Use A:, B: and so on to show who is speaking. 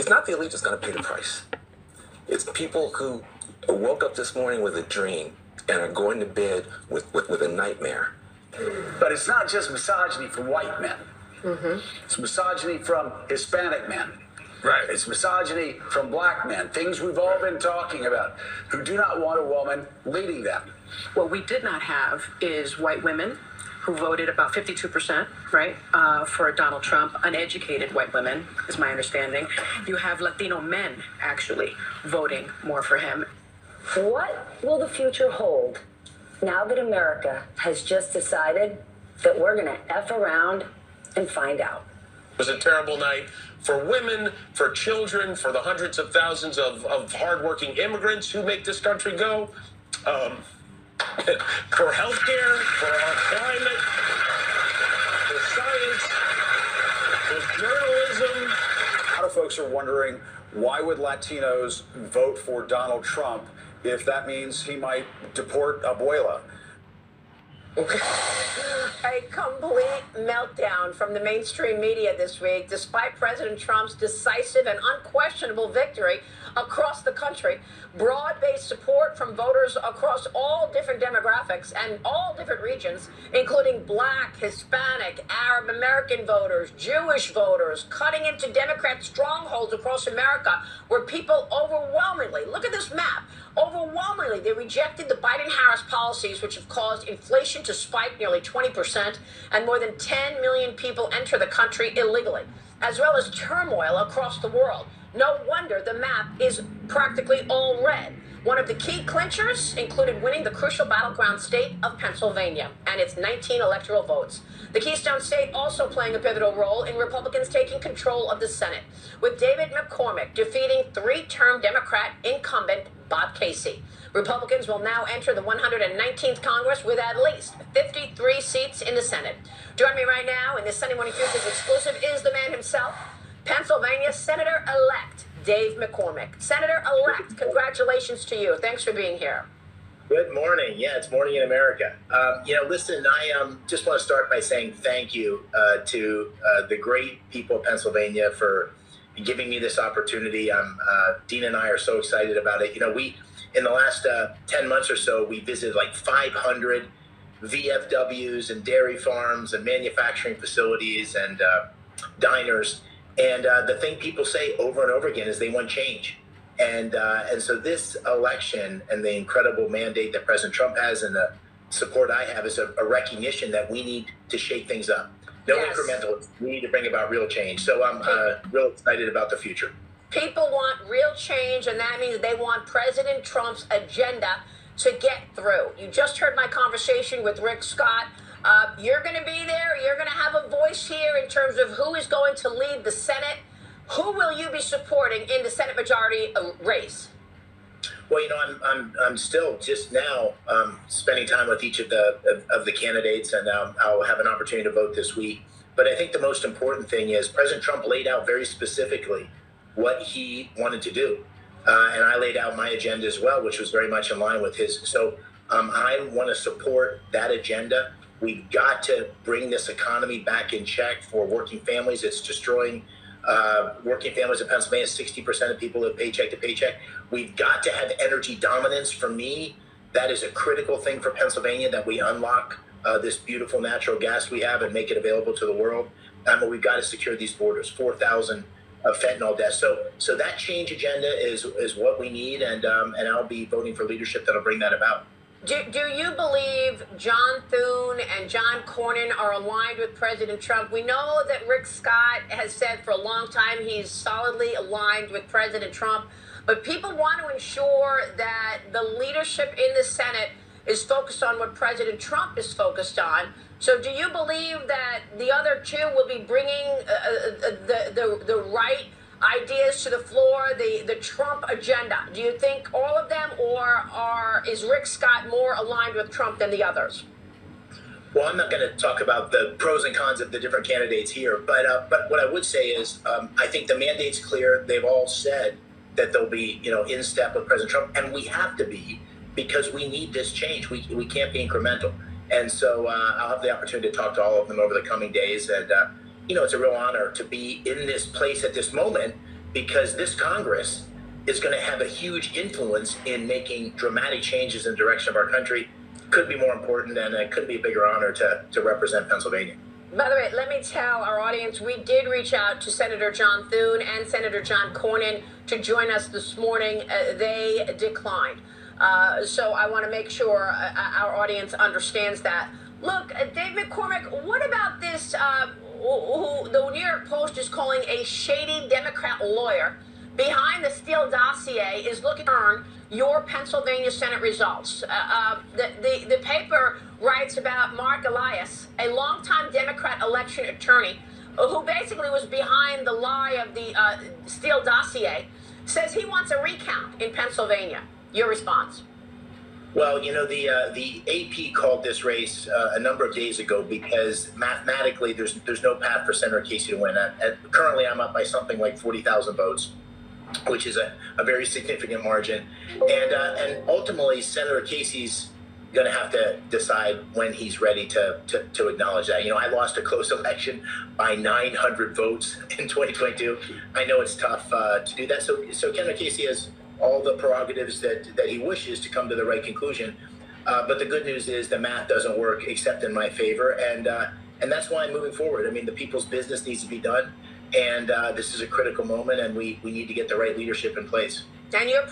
A: It's not the elite that's going to pay the price. It's people who woke up this morning with a dream and are going to bed with a nightmare.
B: But it's not just misogyny from white men. Mm-hmm. It's misogyny from Hispanic men.
A: Right.
B: It's misogyny from black men, things we've all been talking about, who do not want a woman leading them.
C: What we did not have is white women who voted about 52%, right, for Donald Trump. Uneducated white women, is my understanding. You have Latino men, actually, voting more for him.
D: What will the future hold now that America has just decided that we're going to F around and find out?
E: It was a terrible night for women, for children, for the hundreds of thousands of hardworking immigrants who make this country go. For healthcare, for our climate, for science, for journalism.
B: A lot of folks are wondering, why would Latinos vote for Donald Trump if that means he might deport Abuela?
F: A complete meltdown from the mainstream media this week, despite President Trump's decisive and unquestionable victory across the country. Broad-based support from voters across all different demographics and all different regions, including Black, Hispanic, Arab American voters, Jewish voters, cutting into Democrat strongholds across America, where people overwhelmingly, look at this map, overwhelmingly, they rejected the Biden-Harris policies, which have caused inflation to spike nearly 20%, and more than 10 million people enter the country illegally, as well as turmoil across the world. No wonder the map is practically all red. One of the key clinchers included winning the crucial battleground state of Pennsylvania and its 19 electoral votes. The Keystone State also playing a pivotal role in Republicans taking control of the Senate, with David McCormick defeating three-term Democrat incumbent Bob Casey. Republicans will now enter the 119th Congress with at least 53 seats in the Senate. Joining me right now in this Sunday Morning Futures exclusive is the man himself, Pennsylvania Senator-elect Dave McCormick. Senator-elect, congratulations to you. Thanks for being here.
G: Good morning. Yeah, it's morning in America. Listen, I just want to start by saying thank you to the great people of Pennsylvania for giving me this opportunity. Dean and I are so excited about it. We, in the last 10 months or so, we visited like 500 VFWs and dairy farms and manufacturing facilities and diners. And the thing people say over and over again is they want change. And so this election and the incredible mandate that President Trump has and the support I have is a recognition that we need to shake things up. No incremental. We need to bring about real change. So I'm real excited about the future.
F: People want real change, and that means they want President Trump's agenda to get through. You just heard my conversation with Rick Scott. You're going to be there. You're going to have a voice here in terms of who is going to lead the Senate. Who will you be supporting in the Senate majority race?
G: Well, I'm still just now spending time with each of the candidates, and I'll have an opportunity to vote this week. But I think the most important thing is President Trump laid out very specifically what he wanted to do, and I laid out my agenda as well, which was very much in line with his. So I want to support that agenda. We've got to bring this economy back in check for working families. It's destroying working families in Pennsylvania. 60% of people live paycheck to paycheck. We've got to have energy dominance. For me, that is a critical thing for Pennsylvania, that we unlock this beautiful natural gas we have and make it available to the world. But we've got to secure these borders. 4,000 fentanyl deaths. So that change agenda is what we need, and I'll be voting for leadership that'll bring that about.
F: Do you believe John Thune and John Cornyn are aligned with President Trump? We know that Rick Scott has said for a long time he's solidly aligned with President Trump, but people want to ensure that the leadership in the Senate is focused on what President Trump is focused on. So do you believe that the other two will be bringing the right ideas to the floor, the Trump agenda? Do you think all of them, or is Rick Scott more aligned with Trump than the others?
G: Well, I'm not going to talk about the pros and cons of the different candidates here, but what I would say is I think the mandate's clear. They've all said that they'll be in step with President Trump, and we have to be, because we need this change. We can't be incremental. And so I'll have the opportunity to talk to all of them over the coming days. And, it's a real honor to be in this place at this moment because this Congress is going to have a huge influence in making dramatic changes in the direction of our country. Could be more important, and it could be a bigger honor to represent Pennsylvania.
F: By the way, let me tell our audience, we did reach out to Senator John Thune and Senator John Cornyn to join us this morning. They declined. So I want to make sure our audience understands that. Look, Dave McCormick, what about this, who the New York Post is calling a shady Democrat lawyer behind the Steele dossier is looking to earn your Pennsylvania Senate results? The paper writes about Mark Elias, a longtime Democrat election attorney who basically was behind the lie of the Steele dossier, says he wants a recount in Pennsylvania. Your response?
G: Well, you know, the AP called this race a number of days ago because mathematically there's no path for Senator Casey to win. Currently, I'm up by something like 40,000 votes, which is a very significant margin. And ultimately, Senator Casey's going to have to decide when he's ready to acknowledge that. You know, I lost a close election by 900 votes in 2022. I know it's tough to do that. So Senator Casey has all the prerogatives that he wishes to come to the right conclusion. But the good news is the math doesn't work except in my favor. And that's why I'm moving forward. I mean, the people's business needs to be done. And this is a critical moment, and we need to get the right leadership in place.
F: And your